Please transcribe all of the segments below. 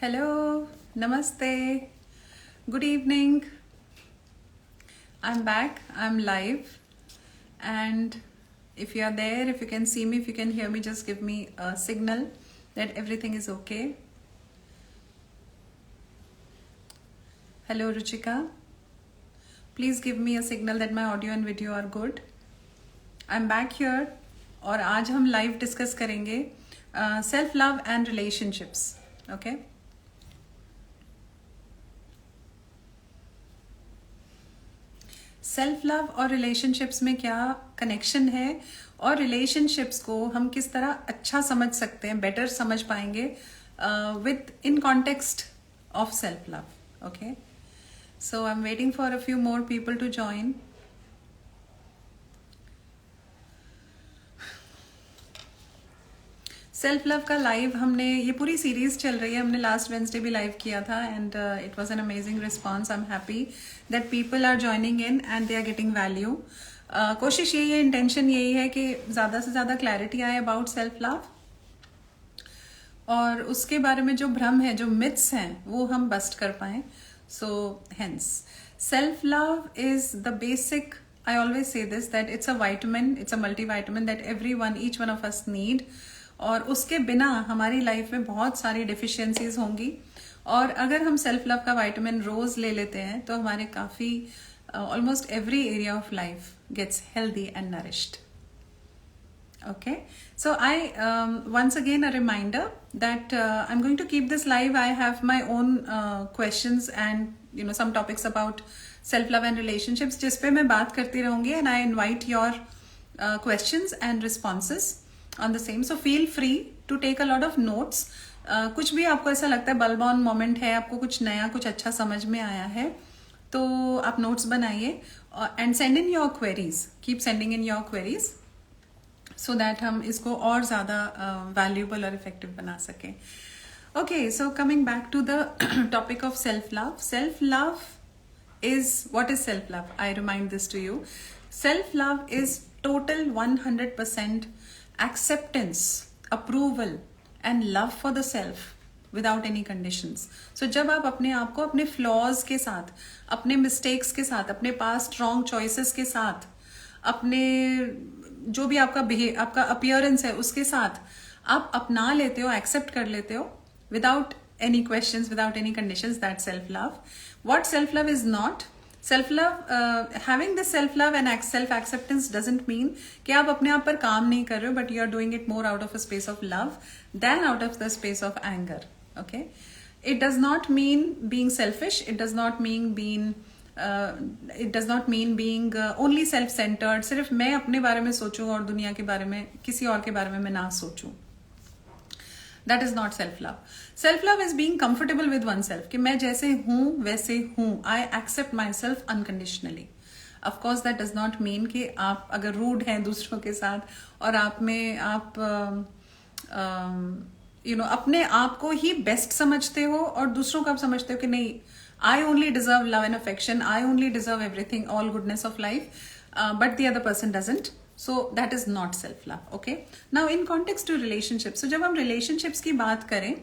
Hello, Namaste, good evening. I'm back, I'm live. And if you are there, if you can see me, if you can hear me, just give me a signal that everything is okay. Hello, Ruchika. Please give me a signal that my audio and video are good. I'm back here और आज हम live discuss करेंगे self love and relationships. Okay, self love और relationships में क्या connection है और relationships को हम किस तरह अच्छा समझ सकते हैं, बेटर समझ पाएंगे within context of self love. Okay, so I am waiting for a few more people to join. Self love का लाइव हमने, ये पूरी सीरीज चल रही है, हमने लास्ट वेंसडे भी लाइव किया था and it was an amazing response. I am happy that people are joining in and they are getting value. कोशिश यही है, इंटेंशन यही है कि ज़्यादा से ज़्यादा क्लैरिटी आए अबाउट सेल्फ लव और उसके बारे में जो भ्रम है, जो मिथ्स हैं, वो हम बस्ट कर पाएँ. So hence self love is the basic, I always say this, that it's a vitamin, it's a multivitamin that everyone, each one of us need. और उसके बिना हमारी लाइफ में बहुत सारी डिफिशियंसीज होंगी और अगर हम सेल्फ लव का वाइटामिन रोज ले लेते हैं तो हमारे काफ़ी almost every area of life gets healthy and nourished. Okay, so I once again a reminder that I'm going to keep this live. I have my own questions and some topics about self love and relationships जिस पे मैं बात करती रहूंगी and I invite your questions and responses on the same. So feel free to take a lot of notes. कुछ भी आपको ऐसा लगता है बल्ब ऑन मोमेंट है, आपको कुछ नया, कुछ अच्छा समझ में आया है, तो आप नोट्स बनाइए and send in your queries. Keep sending in your queries. So that हम इसको और ज़्यादा वैल्यूबल और इफेक्टिव बना सकें. Okay, so coming back to the topic of self love. Self love is, what is self love? I remind this to you. Self love is total 100% acceptance, approval and love for the self without any conditions. So जब आप अपने आप को अपने flaws के साथ, अपने mistakes के साथ, अपने पास्ट रॉन्ग चॉइसेस के साथ, अपने जो भी आपका अपीयरेंस है उसके साथ आप अपना लेते हो, एक्सेप्ट कर लेते हो without any questions, without any conditions, that self love. What self love is not. Self love, having this self love and self acceptance doesn't mean कि आप अपने आप पर काम नहीं कर रहे हो, but you are doing it more out of a space of love than out of the space of anger. Okay, it does not mean being selfish, it does not mean being it does not mean being only self centred. सिर्फ मैं अपने बारे में सोचूं और दुनिया के बारे में, किसी और के बारे में मैं ना सोचूं. That is not self love. Self love is being comfortable with oneself, कि मैं जैसे हूं वैसे हूं. I accept myself unconditionally. Of course that does not mean कि आप अगर रूड हैं दूसरों के साथ और आप में आप अपने आप को ही बेस्ट समझते हो और दूसरों को आप समझते हो कि नहीं, I only deserve love and affection, I only deserve everything, all goodness of life, but the other person doesn't. So that is not self-love. Okay. Now in context to relationships, so जब हम relationships की बात करें,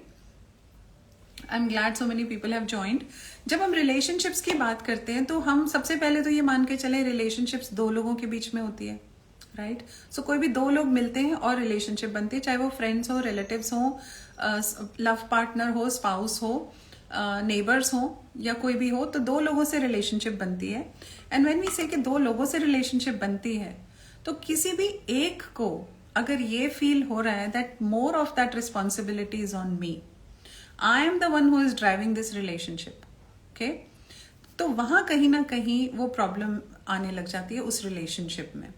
I'm glad so many people have joined. जब हम relationships की बात करते हैं तो हम सबसे पहले तो ये मान के चले relationships दो लोगों के बीच में होती है, राइट? सो कोई भी दो लोग मिलते हैं और रिलेशनशिप बनती है, चाहे वो फ्रेंड्स हो, रिलेटिव्स हो, लव पार्टनर हो, स्पाउस हो, नेबर्स हो या कोई भी हो, तो दो लोगों से रिलेशनशिप बनती है. एंड व्हेन वी से कि दो लोगों से रिलेशनशिप बनती है, तो किसी भी एक को अगर ये फील हो रहा है that more of that responsibility is on me, I am the one who is driving this relationship, okay, तो वहां कहीं ना कहीं वो प्रॉब्लम आने लग जाती है उस रिलेशनशिप में.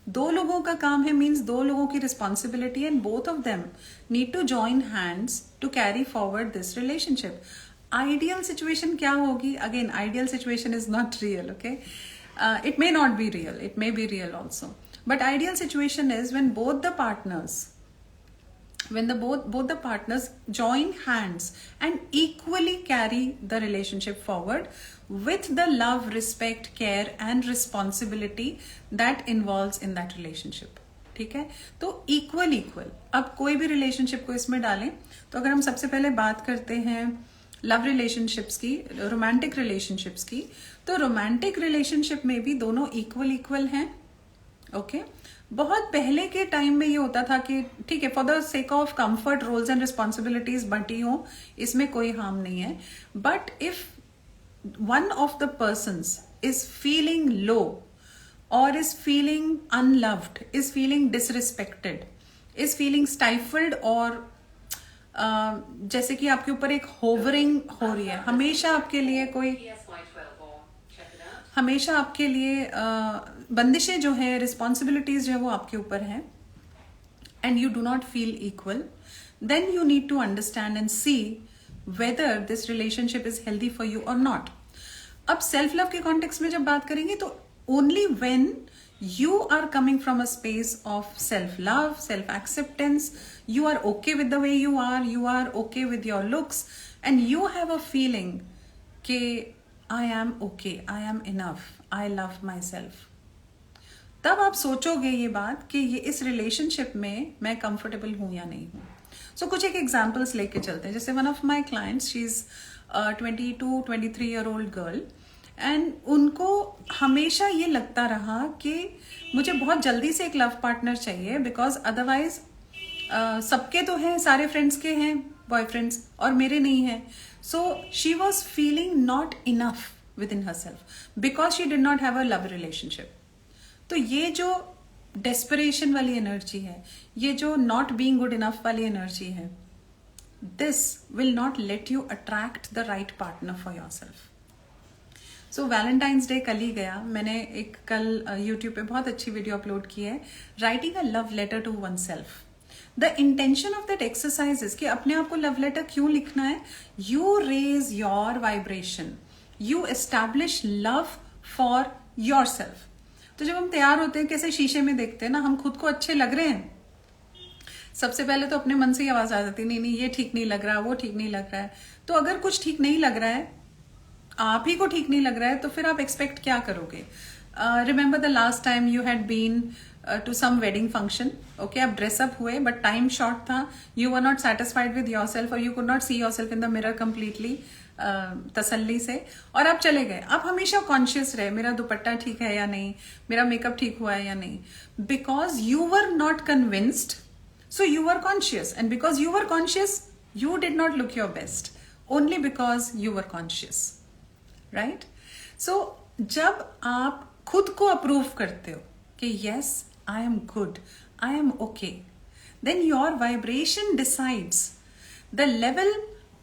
दो लोगों का काम है, मीन्स दो लोगों की responsibility, and both of them need to join hands to carry forward this relationship. Ideal situation क्या होगी? Again, ideal situation is not real. Okay, it may not be real, it may be real also, but ideal situation is when both the partners join hands and equally carry the relationship forward with the love, respect, care and responsibility that involves in that relationship. ठीक है, तो equal. अब कोई भी relationship को इसमें डालें तो अगर हम सबसे पहले बात करते हैं लव रिलेशनशिप्स की, रोमांटिक रिलेशनशिप्स की, तो रोमांटिक रिलेशनशिप में भी दोनों इक्वल हैं. ओके बहुत पहले के टाइम में ये होता था कि ठीक है, for the sake of comfort roles and responsibilities बंटी हो, इसमें कोई हार्म नहीं है. But if one of the persons is feeling low or is feeling unloved, is feeling disrespected, is feeling stifled, और जैसे कि आपके ऊपर एक होवरिंग हो रही है, हमेशा आपके लिए कोई, हमेशा आपके लिए बंदिशें जो है, रिस्पॉन्सिबिलिटीज जो है वो आपके ऊपर हैं, and you do not feel equal, then you need to understand and see whether this relationship is healthy for you or not. अब सेल्फ लव के कॉन्टेक्स्ट में जब बात करेंगे तो only when you are coming from a space of self love, self acceptance, you are okay with the way you are okay with your looks, and you have a feeling कि I am okay, I am enough, I love myself. तब आप सोचोगे ये बात कि ये इस relationship में मैं कंफर्टेबल हूं या नहीं हूं. सो कुछ एक एग्जाम्पल्स लेके चलते हैं. जैसे one of my clients, she is 22-23 year old girl, and उनको हमेशा ये लगता रहा कि मुझे बहुत जल्दी से एक लव पार्टनर चाहिए, बिकॉज अदरवाइज सबके तो हैं, सारे फ्रेंड्स के हैं बॉयफ्रेंड्स और मेरे नहीं हैं. So she was feeling not enough with in her self because she did not have a love relationship. तो ये जो डेस्परेशन वाली एनर्जी है, ये जो नॉट बीइंग गुड इनफ वाली एनर्जी है, this will not let you attract the right partner for your self. So Valentine's day कल ही गया. मैंने एक कल यूट्यूब पे बहुत अच्छी वीडियो अपलोड की है, writing a love letter to oneself. The intention of that exercise is कि अपने आप को लव लेटर क्यों लिखना है. You raise your vibration, you establish love for yourself. तो जब हम तैयार होते हैं, कैसे शीशे में देखते हैं ना, हम खुद को अच्छे लग रहे हैं, सबसे पहले तो अपने मन से ही आवाज आ जाती है, नहीं नहीं ये ठीक नहीं लग रहा, वो ठीक नहीं लग रहा है. तो अगर कुछ ठीक नहीं लग रहा है, आप ही को ठीक नहीं लग रहा है, तो फिर आप एक्सपेक्ट क्या करोगे. Remember the last time you had been to some wedding function. Okay, आप ड्रेसअप हुए बट टाइम शॉर्ट था, you were not satisfied with yourself और you could not see yourself in the mirror completely, तसल्ली से, और आप चले गए. आप हमेशा कॉन्शियस रहे, मेरा दुपट्टा ठीक है या नहीं, मेरा मेकअप ठीक हुआ है या नहीं, because you were not convinced, so you were conscious, and because you were conscious you did not look your best, only because you were conscious, right. So जब आप खुद को अप्रूव करते हो कि yes I am good, I am okay, then your vibration decides the level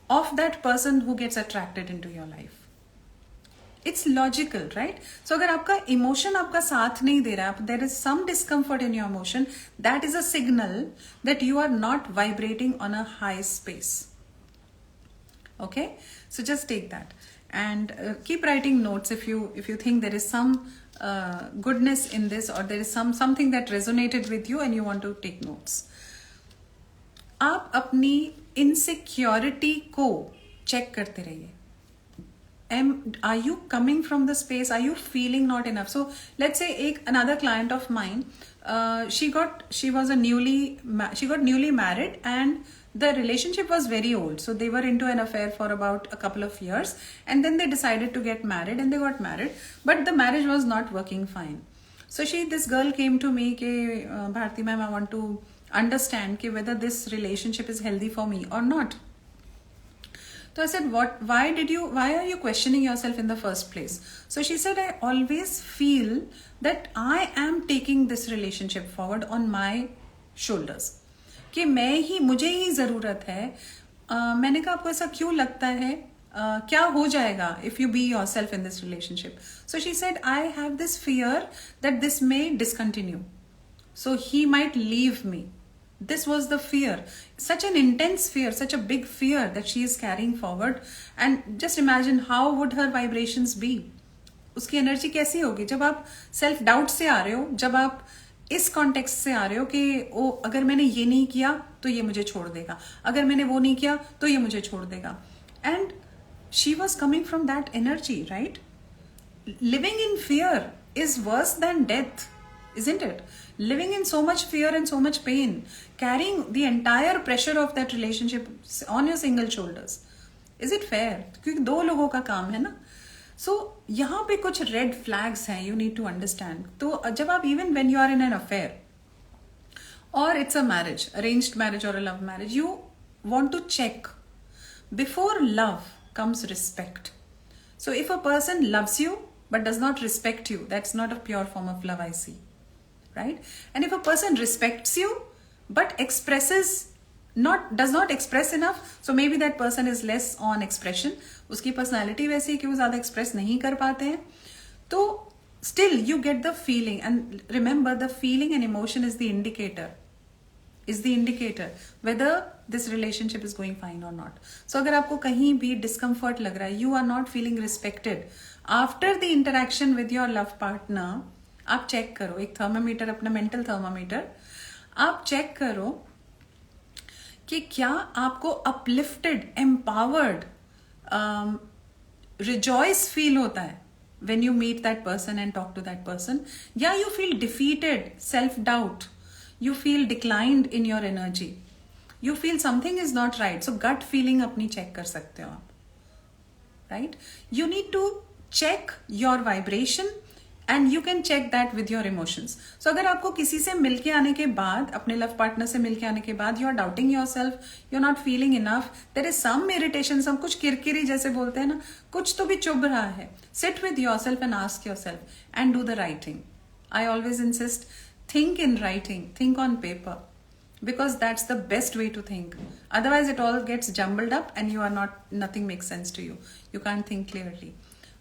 of that person who gets attracted into your life. It's logical, right? So अगर आपका emotion आपका साथ नहीं दे रहा है, there is some discomfort in your emotion, that is a signal that you are not vibrating on a high space. Okay? So just take that and keep writing notes if you think there is some goodness in this, or there is something that resonated with you and you want to take notes. आप अपनी insecurity को check करते रहिए. Are you coming from the space? Are you feeling not enough? So let's say another client of mine, she got newly married, and the relationship was very old. So they were into an affair for about a couple of years, and then they decided to get married, and they got married, but the marriage was not working fine. So this girl came to me कि Bharti ma'am, I want to understand कि whether this relationship is healthy for me or not. So I said, why are you questioning yourself in the first place? So she said, I always feel that I am taking this relationship forward on my shoulders. कि मुझे ही जरूरत है. मैंने कहा आपको ऐसा क्यों लगता है, क्या हो जाएगा if you be yourself in this relationship? So she said, I have this fear that this may discontinue. So he might leave me. This was the fear, such an intense fear, such a big fear that she is carrying forward. And just imagine how would her vibrations be. उसकी energy कैसी होगी जब आप self doubt से आ रहे हो, जब आप इस कॉन्टेक्स्ट से आ रहे हो कि ओ अगर मैंने ये नहीं किया तो ये मुझे छोड़ देगा, अगर मैंने वो नहीं किया तो ये मुझे छोड़ देगा. And she was coming from that energy, right? Living in fear is worse than death, isn't it? Living in so much fear and so much pain, carrying the entire pressure of that relationship on your single shoulders. Is it fair? क्योंकि दो लोगों का काम है ना. सो यहाँ पे कुछ रेड फ्लैग्स हैं, यू नीड टू अंडरस्टैंड. तो जब आप even when you are in an affair or it's a marriage, arranged marriage or a love marriage, you want to check. Before love comes respect. So if a person loves you but does not respect you, that's not a pure form of love, I see. Right? And if a person respects you but does not express enough, so maybe that person is less on expression. उसकी personality वैसी है कि वो ज़्यादा express नहीं कर पाते हैं. तो still you get the feeling, and remember the feeling and emotion is the indicator whether this relationship is going fine or not. So अगर आपको कहीं भी discomfort लग रहा है, you are not feeling respected after the interaction with your love partner, आप check करो. एक थर्मामीटर, अपना मेंटल थर्मामीटर आप चेक करो कि क्या आपको अपलिफ्टेड, एम्पावर्ड, रिजॉइस फील होता है when you meet that person and talk to that person, या you feel defeated, self doubt, you feel declined in your energy, you feel something is not right. So gut feeling अपनी check कर सकते हो आप, right? You need to check your vibration and you can check that with your emotions. So अगर आपको किसी से मिलके आने के बाद, अपने love partner से मिलके आने के बाद, you are doubting yourself, you are not feeling enough, there is some irritation, some कुछ किरकिरी जैसे बोलते हैं ना, कुछ तो भी चुभ रहा है. Sit with yourself and ask yourself and do the writing. I always insist, think in writing, think on paper, because that's the best way to think. Otherwise it all gets jumbled up and nothing makes sense to you. You can't think clearly.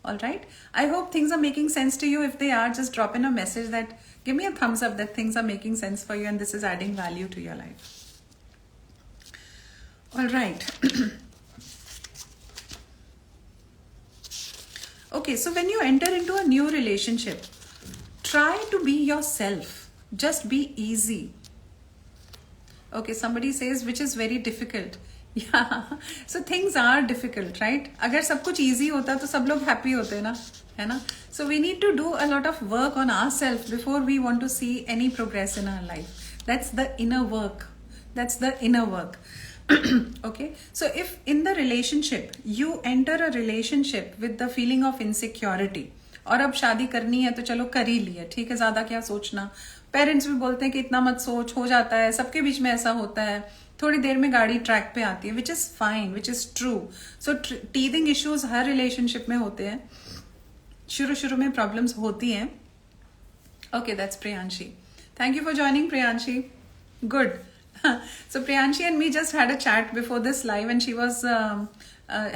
All right. I hope things are making sense to you. If they are, just drop in a message that, give me a thumbs up that things are making sense for you and this is adding value to your life. All right. Okay, so when you enter into a new relationship, try to be yourself. Just be easy. Okay, somebody says, which is very difficult. Yeah, so things are difficult, right? अगर सब कुछ easy होता तो सब लोग happy होते ना, है ना? So we need to do a lot of work on ourselves before we want to see any progress in our life. That's the inner work. Okay, so if in the relationship you enter a relationship with the feeling of insecurity, और अब शादी करनी है तो चलो कर ही लिया, ठीक है, ज्यादा क्या सोचना. पेरेंट्स भी बोलते हैं कि इतना मत सोच, हो जाता है, सबके बीच में ऐसा होता है, थोड़ी देर में गाड़ी ट्रैक पे आती है, which is fine, which is true. So teething issues हर रिलेशनशिप में होते हैं, शुरू में प्रॉब्लम्स होती हैं. Okay, that's Priyanshi. Thank you for joining, Priyanshi. Good. So Priyanshi and me just had a chat before this live and she was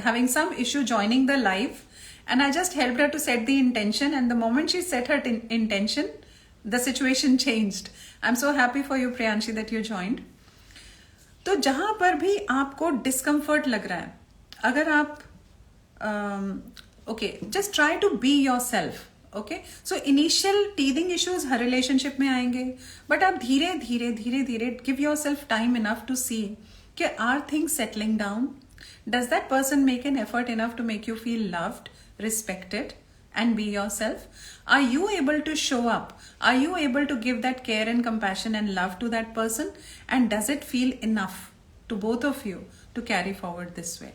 having some issue joining the live, and I just helped her to set the intention, and the moment she set her intention, the situation changed. I'm so happy for you, Priyanshi, that you joined. तो जहां पर भी आपको discomfort लग रहा है, अगर आप okay, just try to be yourself. Okay, so initial teething issues हर रिलेशनशिप में आएंगे, बट आप धीरे धीरे give yourself time enough to see कि are things settling down. Does that person make an effort enough to make you feel loved, respected, and be yourself? Are you able to show up? Are you able to give that care and compassion and love to that person? And does it feel enough to both of you to carry forward this way?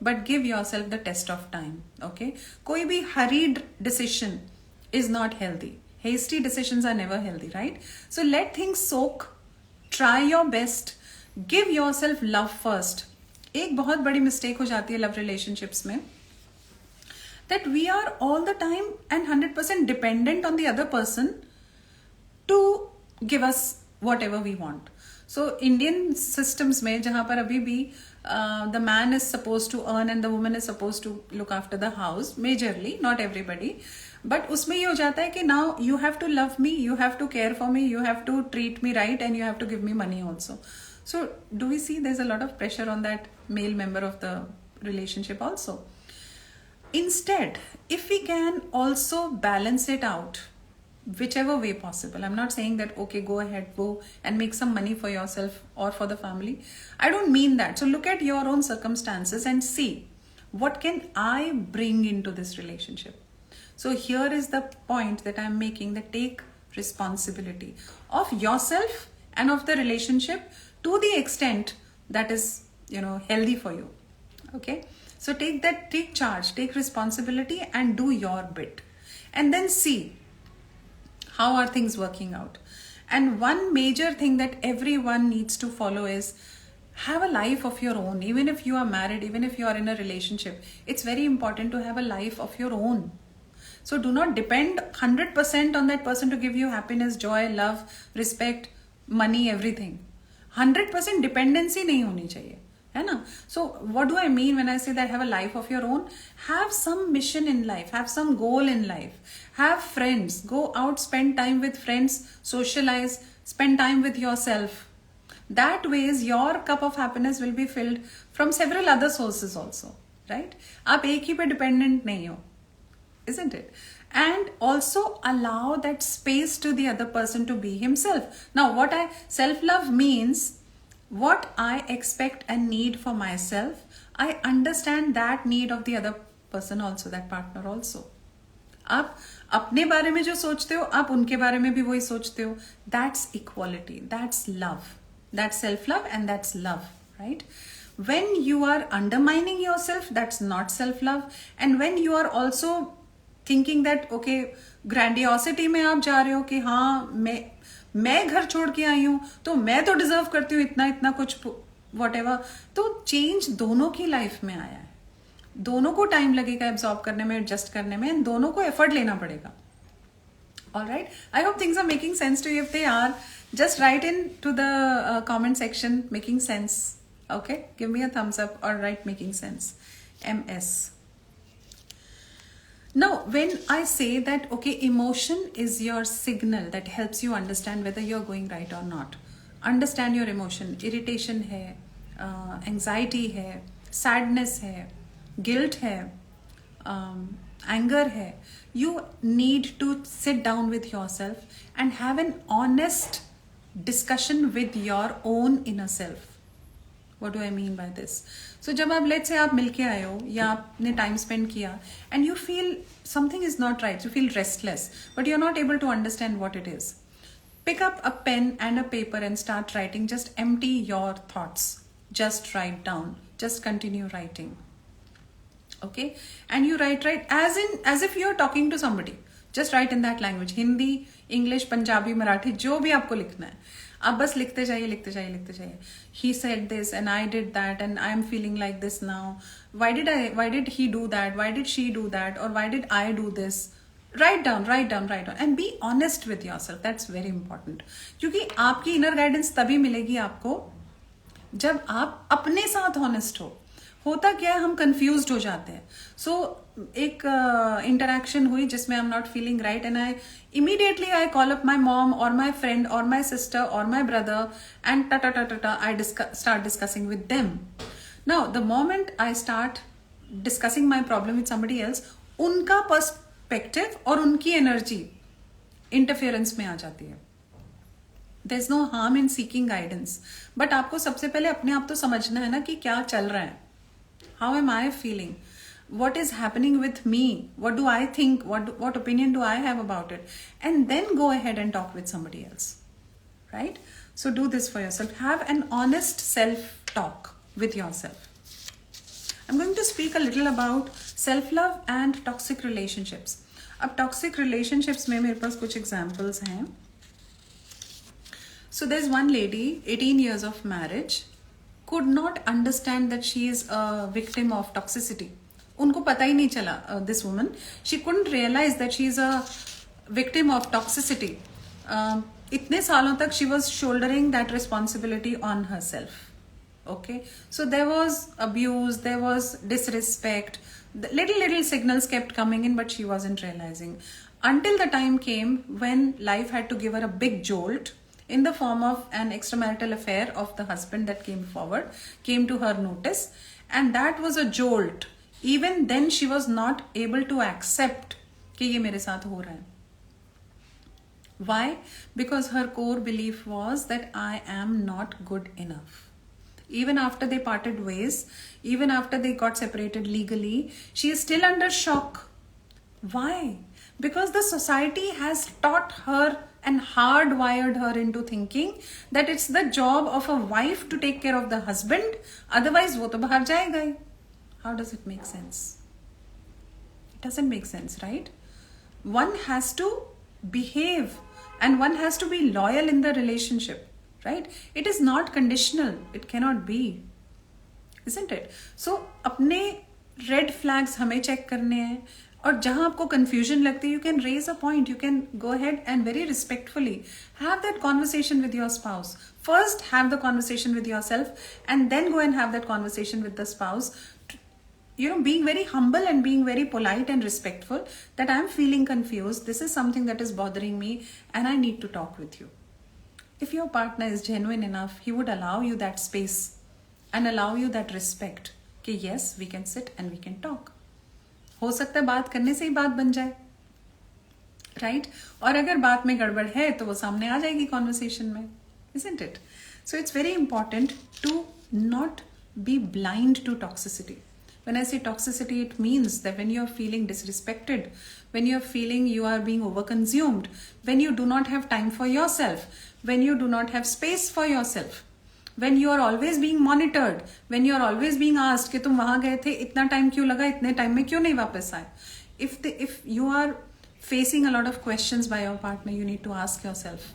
But give yourself the test of time. Okay, koi bhi hurried decision is not healthy. Hasty decisions are never healthy, right? So let things soak, try your best, give yourself love first. एक बहुत बड़ी mistake हो जाती है love relationships में, that we are all the time and 100% dependent on the other person to give us whatever we want. So Indian systems में जहाँ पर अभी भी the man is supposed to earn and the woman is supposed to look after the house, majorly, not everybody, but उसमें ये हो जाता है कि now you have to love me, you have to care for me, you have to treat me right, and you have to give me money also. So do we see there's a lot of pressure on that male member of the relationship also? Instead, if we can also balance it out, whichever way possible. I'm not saying that, okay, go ahead, go and make some money for yourself or for the family. I don't mean that. So look at your own circumstances and see, what can I bring into this relationship? So here is the point that I'm making, that take responsibility of yourself and of the relationship to the extent that is, healthy for you. Okay, so take charge, take responsibility, and do your bit, and then see how are things working out. And one major thing that everyone needs to follow is have a life of your own. Even if you are married, even if you are in a relationship, it's very important to have a life of your own. So do not depend 100% on that person to give you happiness, joy, love, respect, money, everything. 100% dependency नहीं होनी चाहिए, है ना? So what do I mean when I say that have a life of your own? Have some mission in life, have some goal in life, have friends, go out, spend time with friends, socialize, spend time with yourself. That ways your cup of happiness will be filled from several other sources also, right? आप एक ही पे dependent नहीं हो, isn't it? And also allow that space to the other person to be himself. Now self-love means what I expect and need for myself, I understand that need of the other person also, that partner also. आप अपने बारे में जो सोचते हो आप उनके बारे में भी वही सोचते हो. That's equality, that's love, that's self-love, and that's love, right? When you are undermining yourself, that's not self-love. And when you are also thinking that okay, grandiosity में आप जा रहे हो कि हाँ मैं घर छोड़ के आई हूँ तो मैं तो डिजर्व करती हूँ इतना इतना कुछ whatever, तो चेंज दोनों की लाइफ में आया है. दोनों को टाइम लगेगा एब्जॉर्ब करने में, एडजस्ट करने में, एंड दोनों को एफर्ट लेना पड़ेगा. Alright, I hope things are making sense to you. If they are, just write in to the comment section making sense. Okay, give me a thumbs up or write making sense. MS. Now, when I say that, okay, emotion is your signal that helps you understand whether you're going right or not. Understand your emotion. Irritation है, anxiety है, sadness है, guilt है, anger है. You need to sit down with yourself and have an honest discussion with your own inner self. What do I mean by this? So जब आप let's say आप मिलके आए हो या आपने time spend किया and you feel something is not right, you feel restless, but you're not able to understand what it is. Pick up a pen and a paper and start writing. Just empty your thoughts. Just write down. Just continue writing. Okay? And you write as if you're talking to somebody. Just write in that language. Hindi, English, Punjabi, Marathi, जो भी आपको लिखना है. आप बस लिखते जाइए. He said this and I did that and I am feeling like this now. Why did he do that? Why did she do that? Or why did I do this? Write down and be honest with yourself. That's very important. क्योंकि आपकी inner guidance तभी मिलेगी आपको जब आप अपने साथ honest हो. होता क्या है, हम confused हो जाते हैं. So एक interaction हुई जिसमें I'm not feeling right and I call up my mom or my friend or my sister or my brother and I start discussing with them. Now the moment I start discussing my problem with somebody else, उनका perspective और उनकी energy interference में आ जाती है. There's no harm in seeking guidance, but आपको सबसे पहले अपने आप तो समझना है ना कि क्या चल रहा है. How am I feeling? What is happening with me? What do I think? What opinion do I have about it? And then go ahead and talk with somebody else, right? So do this for yourself. Have an honest self-talk with yourself. I'm going to speak a little about self-love and toxic relationships. अब toxic relationships में मेरे पास कुछ examples हैं. So there's one lady, 18 years of marriage, could not understand that she is a victim of toxicity. उनको पता ही नहीं चला, this woman, she couldn't realize that she is a victim of toxicity. इतने सालों तक she was shouldering that responsibility on herself. Okay, so there was abuse, there was disrespect, the little signals kept coming in, but she wasn't realizing. Until the time came when life had to give her a big jolt in the form of an extramarital affair of the husband that came to her notice, and that was a jolt. Even then she was not able to accept कि ये मेरे साथ हो रहा है. Why? Because her core belief was that I am not good enough. Even after they parted ways, even after they got separated legally, she is still under shock. Why? Because the society has taught her and hardwired her into thinking that it's the job of a wife to take care of the husband, otherwise वो तो बाहर जाएगा ही. How does it make sense? It doesn't make sense, right? One has to behave and one has to be loyal in the relationship, right? It is not conditional. It cannot be, isn't it? So अपने red flags हमें check करने हैं, और जहां आपको confusion लगती है, you can raise a point. You can go ahead and very respectfully have that conversation with your spouse. First have the conversation with yourself and then go and have that conversation with the spouse, being very humble and being very polite and respectful, that I'm feeling confused, this is something that is bothering me and I need to talk with you. If your partner is genuine enough, he would allow you that space and allow you that respect कि yes, we can sit and we can talk. हो सकता है बात करने से ही बात बन जाए, राइट? और अगर बात में गड़बड़ है तो वो सामने आ जाएगी कॉन्वर्सेशन में, isn't it? So it's very important to not be blind to toxicity. When I say toxicity, it means that when you're feeling disrespected, when you're feeling you are being overconsumed, when you do not have time for yourself, when you do not have space for yourself, when you are always being monitored, when you are always being asked कि तुम वहां गए थे, इतना time क्यों लगा, इतने time में क्यों नहीं वापस आए. If you are facing a lot of questions by your partner, you need to ask yourself,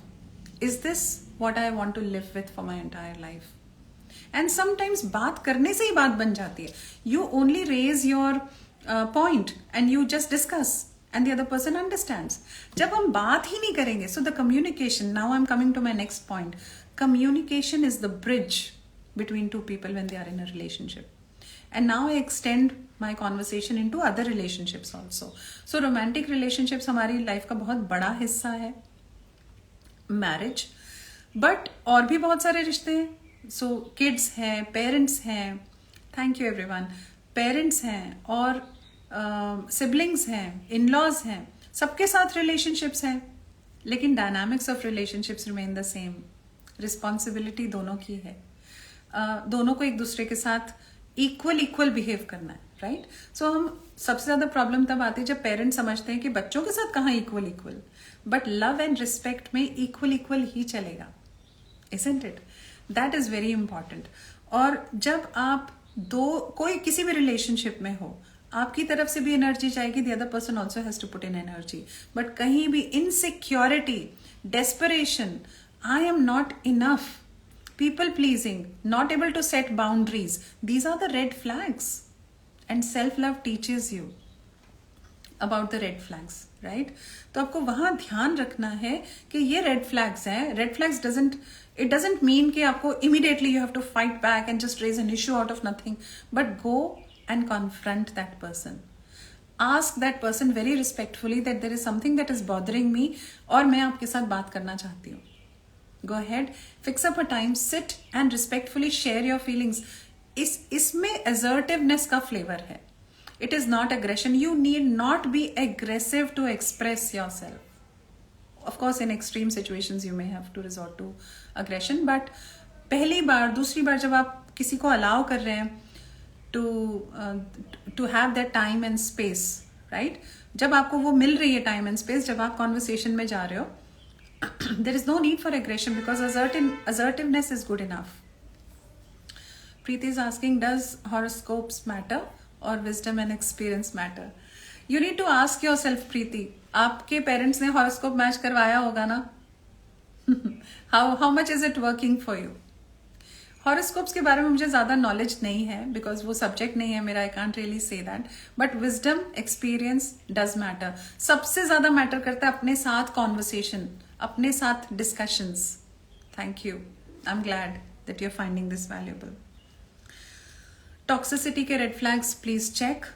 is this what I want to live with for my entire life? And sometimes बात करने से ही बात बन जाती है. You only raise your point and you just discuss and the other person understands. जब हम बात ही नहीं करेंगे, so the communication, now I'm coming to my next point. Communication is the bridge between two people when they are in a relationship. And now I extend my conversation into other relationships also. So romantic relationships हमारी life का बहुत बड़ा हिस्सा है. Marriage. But और भी बहुत सारे रिश्ते हैं. So kids हैं, parents हैं, thank you everyone, parents हैं और siblings हैं, in-laws हैं, सबके साथ relationships हैं, लेकिन dynamics of relationships remain the same. Responsibility दोनों की है, दोनों को एक दूसरे के साथ equal behave करना है, right? So हम सबसे ज़्यादा problem तब आती है जब parents समझते हैं कि बच्चों के साथ कहाँ equal, but love and respect में equal ही चलेगा, isn't it? That is very important. और जब आप कोई किसी भी रिलेशनशिप में हो, आपकी तरफ से भी एनर्जी जाएगी, the other person also has to put in energy. But कहीं भी insecurity, desperation, I am not enough, people pleasing, not able to set boundaries, these are the red flags. And self-love teaches you about the red flags, right? तो आपको वहां ध्यान रखना है कि ये red flags हैं. Red flags doesn't mean कि आपको immediately you have to fight back and just raise an issue out of nothing, but go and confront that person. Ask that person very respectfully that there is something that is bothering me और मैं आपके साथ बात करना चाहती हूँ. Go ahead, fix up a time, sit and respectfully share your feelings. इसमें assertiveness का flavor है. It is not aggression. You need not be aggressive to express yourself. Of course, in extreme situations, you may have to resort to aggression. But पहली बार, दूसरी बार जब आप किसी को allow कर रहे हैं to have that time and space, right? जब आपको वो मिल रही है time and space, जब आप conversation में जा रहे हो, there is no need for aggression because assertiveness is good enough. Preeti is asking, does horoscopes matter or wisdom and experience matter? You need to ask yourself, Preeti, आपके parents ने horoscope match करवाया होगा ना? How much is it working for you? Horoscopes के बारे में मुझे ज़्यादा नॉलेज नहीं है बिकॉज वो सब्जेक्ट नहीं है मेरा. I can't really say that, but wisdom experience does matter. सबसे ज़्यादा मैटर करता है अपने साथ कॉन्वर्सेशन, अपने साथ discussions. Thank you. I am glad that you are finding this valuable. Toxicity के red flags please check.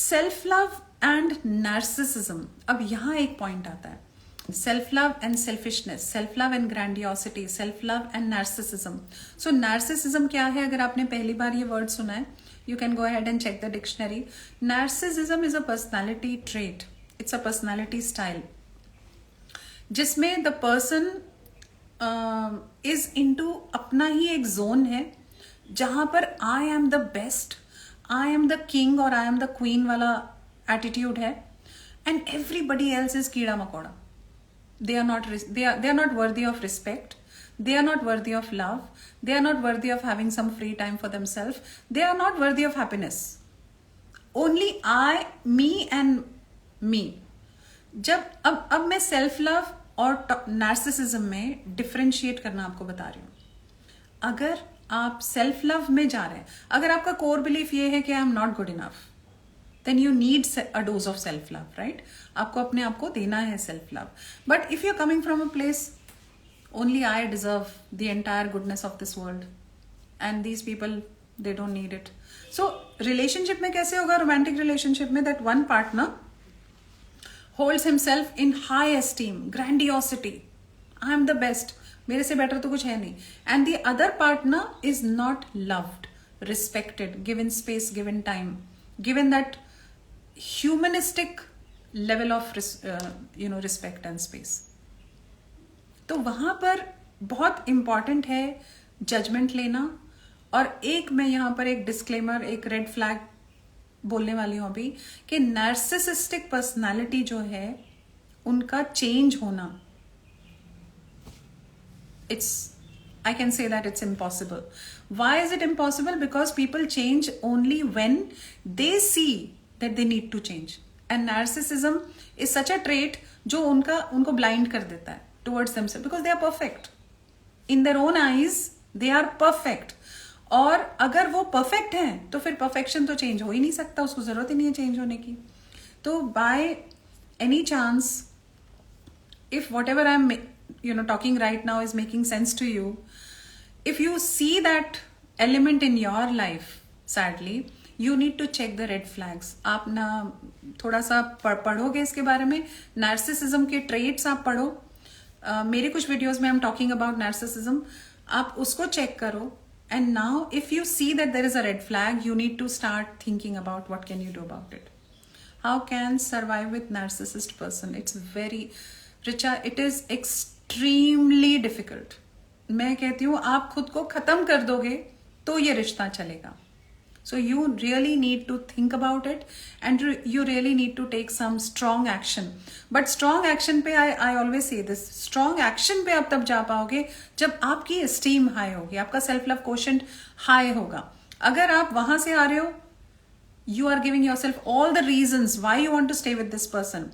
Self love and narcissism. अब यहाँ एक पॉइंट आता है. Self love and selfishness, self love and grandiosity, self love and narcissism. So narcissism क्या है? अगर आपने पहली बार ये word सुना है, you can go ahead and check the dictionary. Narcissism is a personality trait. It's a personality style. जिसमें the person is into अपना ही एक zone है जहाँ पर I am the best, I am the king और I am the queen वाला attitude है, and everybody else is कीड़ा मकोड़ा. They are not worthy of respect. They are not worthy of love. They are not worthy of having some free time for themselves. They are not worthy of happiness. Only I, me and me. जब अब मैं self love और narcissism में differentiate करना आपको बता रही हूं। अगर आप सेल्फ लव में जा रहे हैं, अगर आपका कोर बिलीफ ये है कि I am not good enough, then you need a dose of self love, right? आपको अपने आप को देना है self love. But if you are coming from a place only I deserve the entire goodness of this world and these people, they don't need it. So relationship में कैसे होगा? romantic relationship में that one partner holds himself in high esteem, grandiosity, I am the best, मेरे से better तो कुछ है नहीं, and the other partner is not loved, respected, given space, given time, given that humanistic level of respect and space. तो वहां पर बहुत इंपॉर्टेंट है जजमेंट लेना। और एक मैं यहां पर एक डिस्क्लेमर, एक रेड फ्लैग बोलने वाली हूं अभी, कि नार्सिसिस्टिक पर्सनालिटी जो है उनका चेंज होना, I can say that it's impossible. Why is it impossible? Because people change only when they see that they need to change. And narcissism is such a trait जो उनको blind कर देता है towards themselves, because they are perfect. In their own eyes, they are perfect. और अगर वो perfect हैं तो फिर perfection तो change हो ही नहीं सकता, उसको जरूरत ही नहीं है change होने की। तो by any chance, if whatever I'm talking right now is making sense to you, if you see that element in your life, sadly, you need to check the red flags. आप ना थोड़ा सा पढ़ोगे इसके बारे में, नार्सिसिज्म के traits आप पढ़ो। मेरे कुछ वीडियोस में I am talking about narcissism, आप उसको चेक करो। And now if you see that there is a red flag, you need to start thinking about what can you do about it. How can survive with narcissist person? It's very Richa, it is extremely difficult. मैं कहती हूँ आप खुद को खत्म कर दोगे तो ये रिश्ता चलेगा। So you really need to think about it and you really need to take some strong action. But strong action पे I always say this, strong action पे आप तब जा पाओगे जब आपकी esteem high होगी, आपका self love quotient high होगा। अगर आप वहां से आ रहे हो, you are giving yourself all the reasons why you want to stay with this person,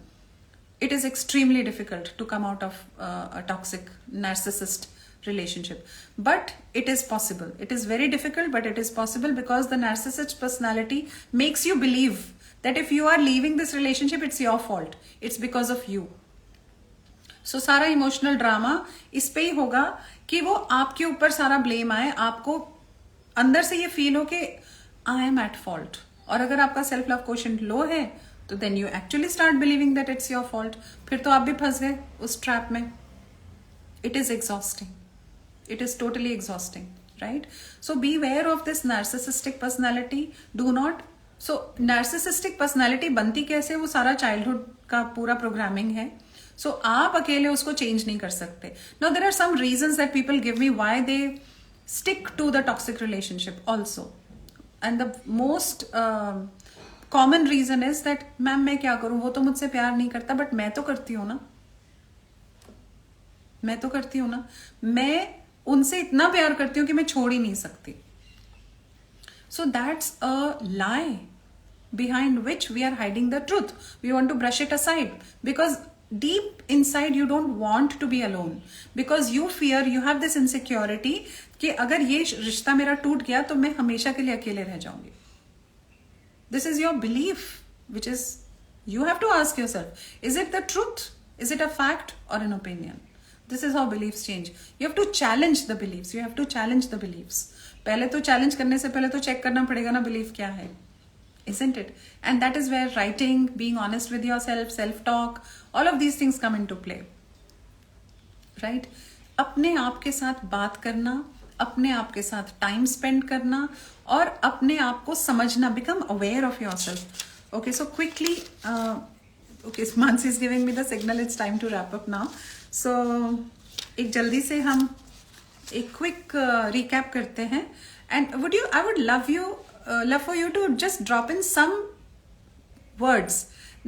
it is extremely difficult to come out of a toxic narcissist relationship. But it is possible. It is very difficult, but it is possible because the narcissist personality makes you believe that if you are leaving this relationship, it's your fault. It's because of you. So सारा emotional drama इस पे ही होगा कि वो आपके ऊपर सारा blame आए, आपको अंदर से ये फील हो कि आई एम एट फॉल्ट। और अगर आपका सेल्फ लव क्वोशिएंट लो है तो then you actually start believing that it's your fault. फिर तो आप भी फंस गए उस ट्रैप में। It is exhausting, it is totally exhausting, right? So beware of this narcissistic personality. Do not, so narcissistic personality बनती कैसे, वो सारा childhood का पूरा programming है। So आप अकेले उसको change नहीं कर सकते। Now there are some reasons that people give me why they stick to the toxic relationship also, and the most common reason is that ma'am मैं क्या करूं, वो तो मुझसे प्यार नहीं करता, बट मैं तो करती हूँ ना, मैं तो करती हूँ ना, मैं उनसे इतना प्यार करती हूं कि मैं छोड़ ही नहीं सकती। So that's a lie behind which we are hiding the truth. We want to brush it aside because deep inside you don't want to be alone, because you fear, you have this insecurity कि अगर ये रिश्ता मेरा टूट गया तो मैं हमेशा के लिए अकेले रह जाऊंगी। This is your belief, which is, you have to ask yourself, is it the truth? Is it a fact or an opinion? This is how beliefs change. You have to challenge the beliefs. You have to challenge the beliefs. पहले तो challenge करने से पहले तो check करना पड़ेगा ना belief क्या है, isn't it? And that is where writing, being honest with yourself, self-talk, all of these things come into play, right? अपने आप के साथ बात करना, अपने आप के साथ time spend करना और अपने आप को समझना, become aware of yourself. Okay, so quickly, okay, Mansi is giving me the signal. It's time to wrap up now. So एक जल्दी से हम एक क्विक रिकैप करते हैं and I would love for you to just drop in some words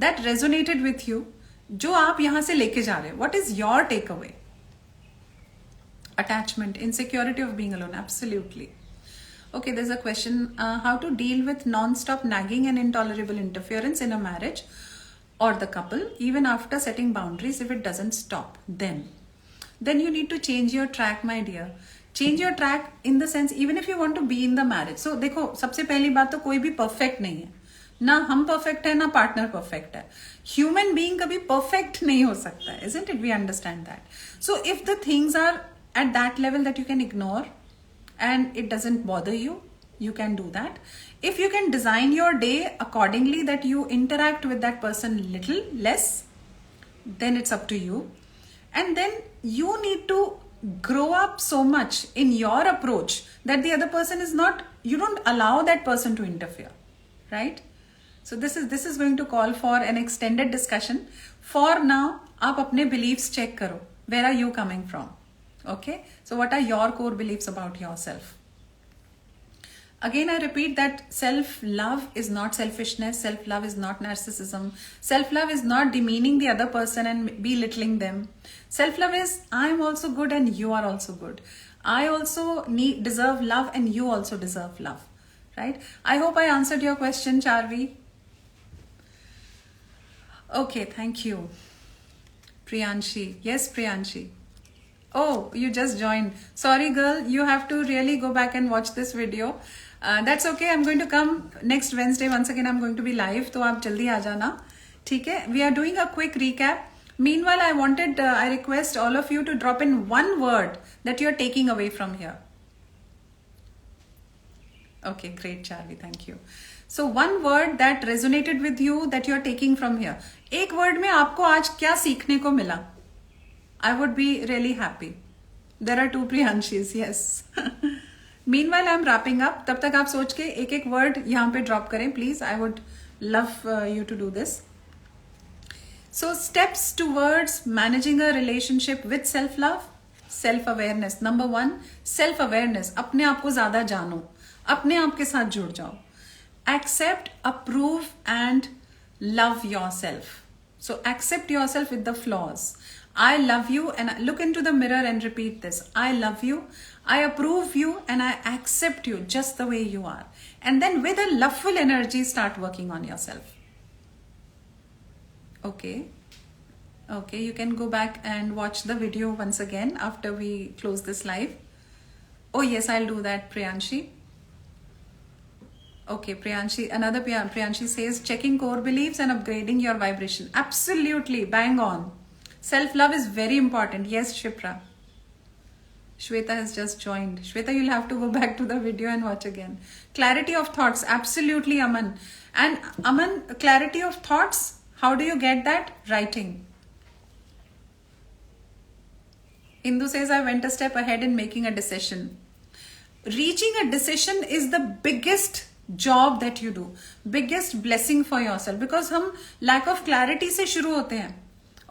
that resonated with you, जो आप यहां से लेके जा रहे हैं. What is your takeaway? Attachment, insecurity of being alone, absolutely. Okay, there's a question. How to deal with non-stop nagging and intolerable interference in a marriage or the couple, even after setting boundaries, if it doesn't stop, then you need to change your track, my dear. Change your track in the sense, even if you want to be in the marriage. So देखो, सबसे पहली बात तो कोई भी perfect नहीं है, ना हम perfect है ना partner perfect है. Human being कभी perfect नहीं हो सकता है, isn't it? We understand that. So if the things are at that level that you can ignore and it doesn't bother you, you can do that. If you can design your day accordingly that you interact with that person little less, then it's up to you. And then you need to grow up so much in your approach that the other person is not, you don't allow that person to interfere, right? So this is going to call for an extended discussion. For now, आप अपने beliefs check करो. Where are you coming from? Okay, so what are your core beliefs about yourself? Again, I repeat that self-love is not selfishness. Self-love is not narcissism. Self-love is not demeaning the other person and belittling them. Self-love is, I am also good and you are also good. I also deserve love and you also deserve love. Right? I hope I answered your question, Charvi. Okay, thank you. Priyanshi. Yes, Priyanshi. Oh, you just joined. Sorry, girl. You have to really go back and watch this video. That's okay. I'm going to come next Wednesday. Once again, I'm going to be live. तो आप जल्दी आ जाना. ठीक है? We are doing a quick recap. Meanwhile, I request all of you to drop in one word that you're taking away from here. Okay, great, Charvi. Thank you. So one word that resonated with you that you're taking from here. एक word में आपको आज क्या सीखने को मिला? I would be really happy. There are 2 Priyanshis, yes. Meanwhile, I'm wrapping up. तब तक आप सोच के एक word यहाँ पे drop करें, please. I would love you to do this. So steps towards managing a relationship with self-love, self-awareness. Number 1, self-awareness. अपने आप को ज़्यादा जानो. अपने आप के साथ जुड़ जाओ. Accept, approve and love yourself. So accept yourself with the flaws. I love you, and look into the mirror and repeat this. I love you, I approve you, and I accept you just the way you are. And then with a loveful energy, start working on yourself. Okay. Okay, you can go back and watch the video once again after we close this live. Oh yes, I'll do that, Priyanshi. Okay, Priyanshi, another Priyanshi says, checking core beliefs and upgrading your vibration. Absolutely, bang on. Self-love is very important. Yes, Shipra. Shweta has just joined. Shweta, you'll have to go back to the video and watch again. Clarity of thoughts. Absolutely, Aman. And Aman, clarity of thoughts, how do you get that? Writing. Indu says, I went a step ahead in making a decision. Reaching a decision is the biggest job that you do. Biggest blessing for yourself. Because हम lack of clarity से शुरू होते हैं.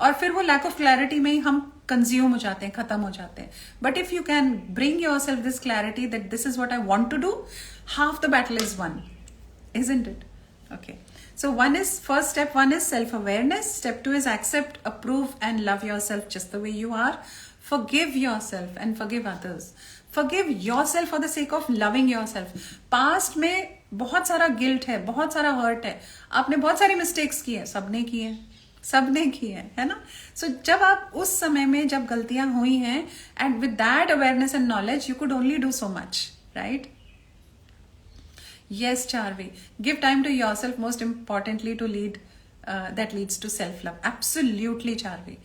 और फिर वो lack of clarity में ही हम consume हो जाते हैं, खत्म हो जाते हैं. But if you can bring yourself this clarity that this is what I want to do, half the battle is won. Isn't it? Okay. So first step 1 is self-awareness. Step 2 is accept, approve and love yourself just the way you are. Forgive yourself and forgive others. Forgive yourself for the sake of loving yourself. Past में बहुत सारा guilt है, बहुत सारा hurt है. आपने बहुत सारी mistakes की है, सबने की है ना. So जब आप उस समय में जब गलतियां हुई हैं, and with that awareness and knowledge, you could only do so much, right? Yes, Charvi. Give time to yourself, most importantly, to lead. That leads to self-love. Absolutely, Charvi.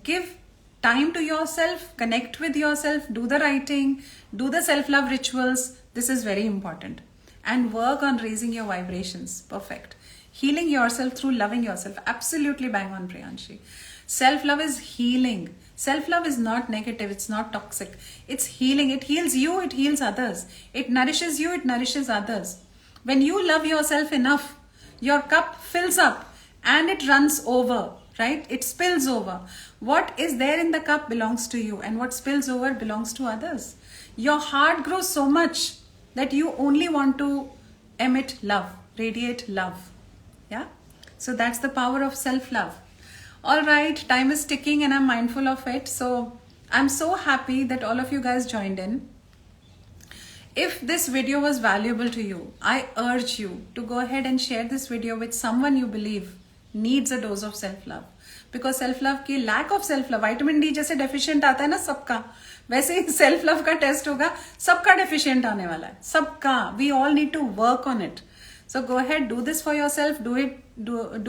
Give time to yourself, connect with yourself, do the writing, do the self-love rituals. This is very important. And work on raising your vibrations. Perfect. Healing yourself through loving yourself. Absolutely bang on, Priyanshi. Self-love is healing. Self-love is not negative. It's not toxic. It's healing. It heals you. It heals others. It nourishes you. It nourishes others. When you love yourself enough, your cup fills up and it runs over, right? It spills over. What is there in the cup belongs to you, and what spills over belongs to others. Your heart grows so much that you only want to emit love, radiate love. Yeah, so that's the power of self-love. All right, time is ticking and I'm mindful of it. So I'm so happy that all of you guys joined in. If this video was valuable to you, I urge you to go ahead and share this video with someone you believe needs a dose of self-love. Because self-love की lack of self-love, vitamin D जैसे deficient आता है ना सबका, वैसे ही self-love का test होगा, सबका deficient आने वाला है, सबका. We all need to work on it. So go ahead, do this for yourself, do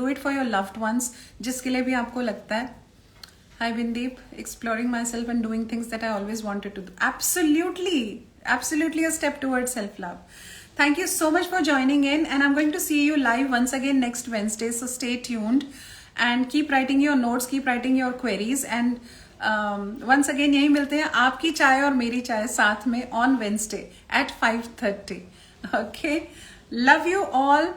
it for your loved ones, जिसके लिए भी आपको लगता है. Hi Bindeep, exploring myself and doing things that I always wanted to do. Absolutely a step towards self-love. Thank you so much for joining in, and I'm going to see you live once again next Wednesday, so stay tuned and keep writing your notes, keep writing your queries, and once again यही मिलते हैं आपकी चाय और मेरी चाय साथ में on Wednesday at 5:30. Okay, love you all,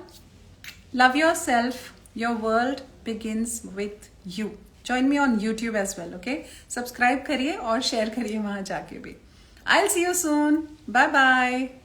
love yourself, your world begins with you. Join me on YouTube as well, okay? Subscribe करिए और share करिए वहाँ जाके भी. I'll see you soon. Bye bye.